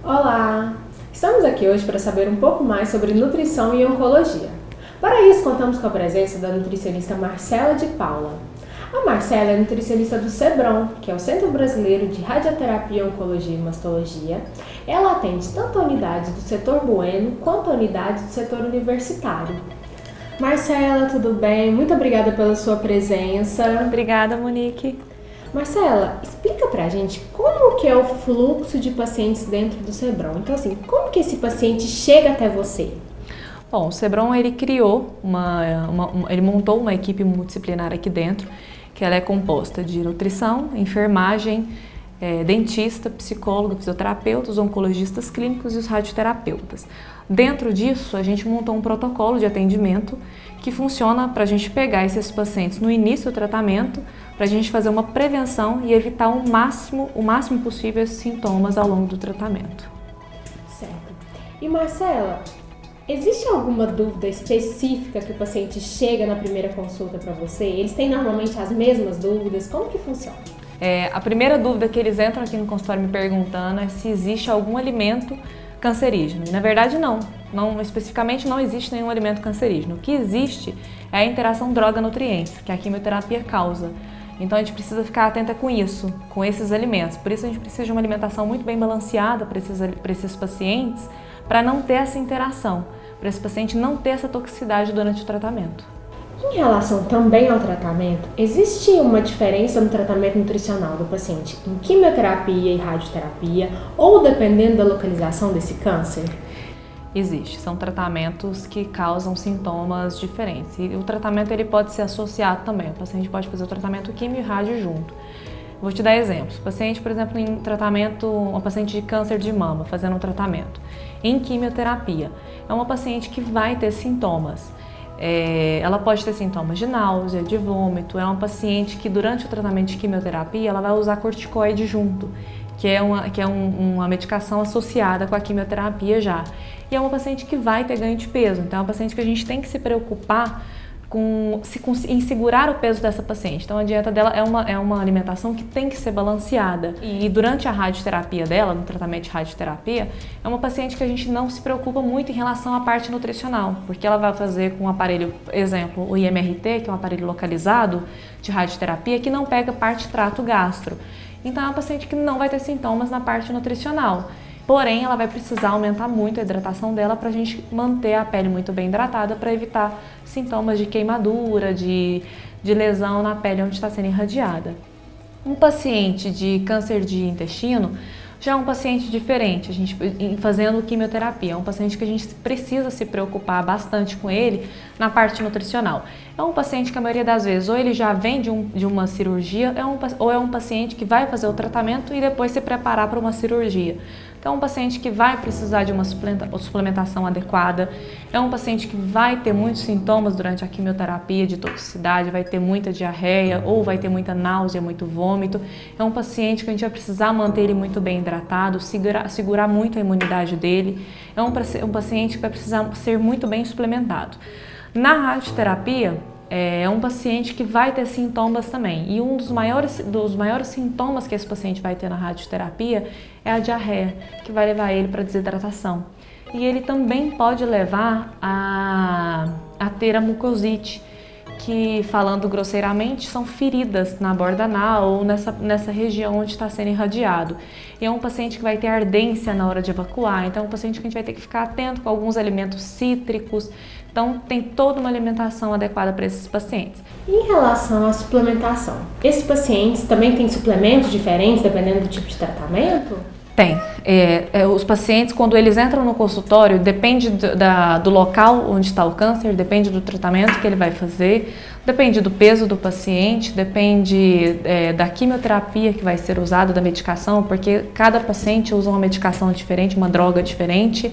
Olá! Estamos aqui hoje para saber um pouco mais sobre nutrição e oncologia. Para isso, contamos com a presença da nutricionista Marcela de Paula. A Marcela é nutricionista do CEBRON, que é o Centro Brasileiro de Radioterapia, Oncologia e Mastologia. Ela atende tanto a unidades do setor bueno quanto a unidades do setor universitário. Marcela, tudo bem? Muito obrigada pela sua presença. Obrigada, Monique. Marcela, explica pra gente como que é o fluxo de pacientes dentro do CEBRON. Então, assim, como que esse paciente chega até você? Bom, o CEBRON, ele criou ele montou uma equipe multidisciplinar aqui dentro, que ela é composta de nutrição, enfermagem, dentista, psicólogo, fisioterapeutas, oncologistas clínicos e os radioterapeutas. Dentro disso, a gente montou um protocolo de atendimento que funciona para a gente pegar esses pacientes no início do tratamento, para a gente fazer uma prevenção e evitar o máximo possível esses sintomas ao longo do tratamento. Certo. E Marcela, existe alguma dúvida específica que o paciente chega na primeira consulta para você? Eles têm normalmente as mesmas dúvidas? Como que funciona? A primeira dúvida que eles entram aqui no consultório me perguntando é se existe algum alimento cancerígeno. E na verdade especificamente não existe nenhum alimento cancerígeno. O que existe é a interação droga-nutrientes, que a quimioterapia causa. Então a gente precisa ficar atenta com isso, com esses alimentos. Por isso a gente precisa de uma alimentação muito bem balanceada para esses pacientes, para não ter essa interação, para esse paciente não ter essa toxicidade durante o tratamento. Em relação também ao tratamento, existe uma diferença no tratamento nutricional do paciente em quimioterapia e radioterapia, ou dependendo da localização desse câncer? Existe, são tratamentos que causam sintomas diferentes. E o tratamento ele pode ser associado também, o paciente pode fazer o tratamento quimio e rádio junto. Vou te dar exemplos. O paciente, por exemplo, em tratamento, uma paciente de câncer de mama fazendo um tratamento em quimioterapia, é uma paciente que vai ter sintomas. Ela pode ter sintomas de náusea, de vômito. É uma paciente que durante o tratamento de quimioterapia ela vai usar corticoide junto, que é uma medicação associada com a quimioterapia já. E é uma paciente que vai ter ganho de peso, então é uma paciente que a gente tem que se preocupar em segurar o peso dessa paciente. Então a dieta dela é uma alimentação que tem que ser balanceada. E durante a radioterapia dela, no tratamento de radioterapia, é uma paciente que a gente não se preocupa muito em relação à parte nutricional, porque ela vai fazer com um aparelho, exemplo, o IMRT, que é um aparelho localizado de radioterapia, que não pega parte trato gastro. Então é uma paciente que não vai ter sintomas na parte nutricional. Porém, ela vai precisar aumentar muito a hidratação dela para a gente manter a pele muito bem hidratada para evitar sintomas de queimadura, de lesão na pele onde está sendo irradiada. Um paciente de câncer de intestino já é um paciente diferente, a gente fazendo quimioterapia, é um paciente que a gente precisa se preocupar bastante com ele na parte nutricional. É um paciente que a maioria das vezes ou ele já vem de uma cirurgia ou é um paciente que vai fazer o tratamento e depois se preparar para uma cirurgia. Então é um paciente que vai precisar de uma suplementação adequada, é um paciente que vai ter muitos sintomas durante a quimioterapia de toxicidade, vai ter muita diarreia ou vai ter muita náusea, muito vômito. É um paciente que a gente vai precisar manter ele muito bem hidratado, segurar muito a imunidade dele. É um paciente que vai precisar ser muito bem suplementado. Na radioterapia, é um paciente que vai ter sintomas também. E um dos maiores sintomas que esse paciente vai ter na radioterapia é a diarreia, que vai levar ele para desidratação. E ele também pode levar a ter a mucosite, que, falando grosseiramente, são feridas na borda anal ou nessa região onde está sendo irradiado. E é um paciente que vai ter ardência na hora de evacuar, então é um paciente que a gente vai ter que ficar atento com alguns alimentos cítricos. Então, tem toda uma alimentação adequada para esses pacientes. Em relação à suplementação, esses pacientes também têm suplementos diferentes dependendo do tipo de tratamento? Tem. Os pacientes, quando eles entram no consultório, depende do local onde está o câncer, depende do tratamento que ele vai fazer, depende do peso do paciente, depende da quimioterapia que vai ser usada, da medicação, porque cada paciente usa uma medicação diferente, uma droga diferente.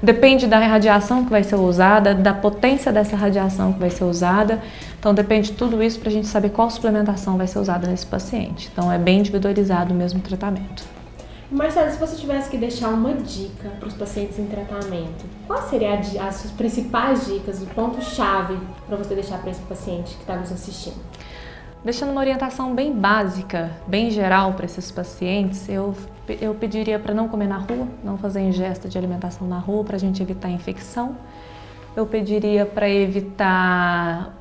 Depende da radiação que vai ser usada, da potência dessa radiação que vai ser usada. Então depende de tudo isso para a gente saber qual suplementação vai ser usada nesse paciente. Então é bem individualizado mesmo o tratamento. Marcela, se você tivesse que deixar uma dica para os pacientes em tratamento, quais seriam as suas principais dicas, o ponto-chave para você deixar para esse paciente que está nos assistindo? Deixando uma orientação bem básica, bem geral para esses pacientes, eu pediria para não comer na rua, não fazer ingesta de alimentação na rua para a gente evitar infecção. Eu pediria para evitar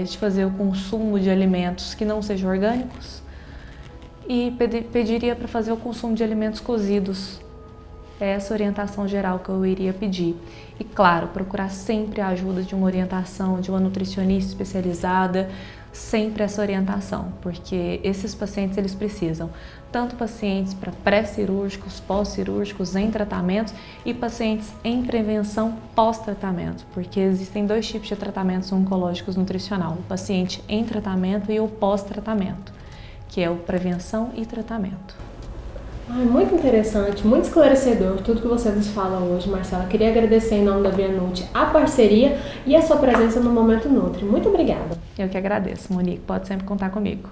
de fazer o consumo de alimentos que não sejam orgânicos e pediria para fazer o consumo de alimentos cozidos. É essa orientação geral que eu iria pedir. E claro, procurar sempre a ajuda de uma orientação, de uma nutricionista especializada, sempre essa orientação, porque esses pacientes eles precisam, tanto pacientes para pré-cirúrgicos, pós-cirúrgicos, em tratamentos e pacientes em prevenção pós-tratamento, porque existem dois tipos de tratamentos oncológicos nutricional, o paciente em tratamento e o pós-tratamento, que é o prevenção e tratamento. Muito interessante, muito esclarecedor tudo que você nos fala hoje, Marcela. Queria agradecer em nome da Vianut a parceria e a sua presença no Momento Nutri. Muito obrigada. Eu que agradeço, Monique. Pode sempre contar comigo.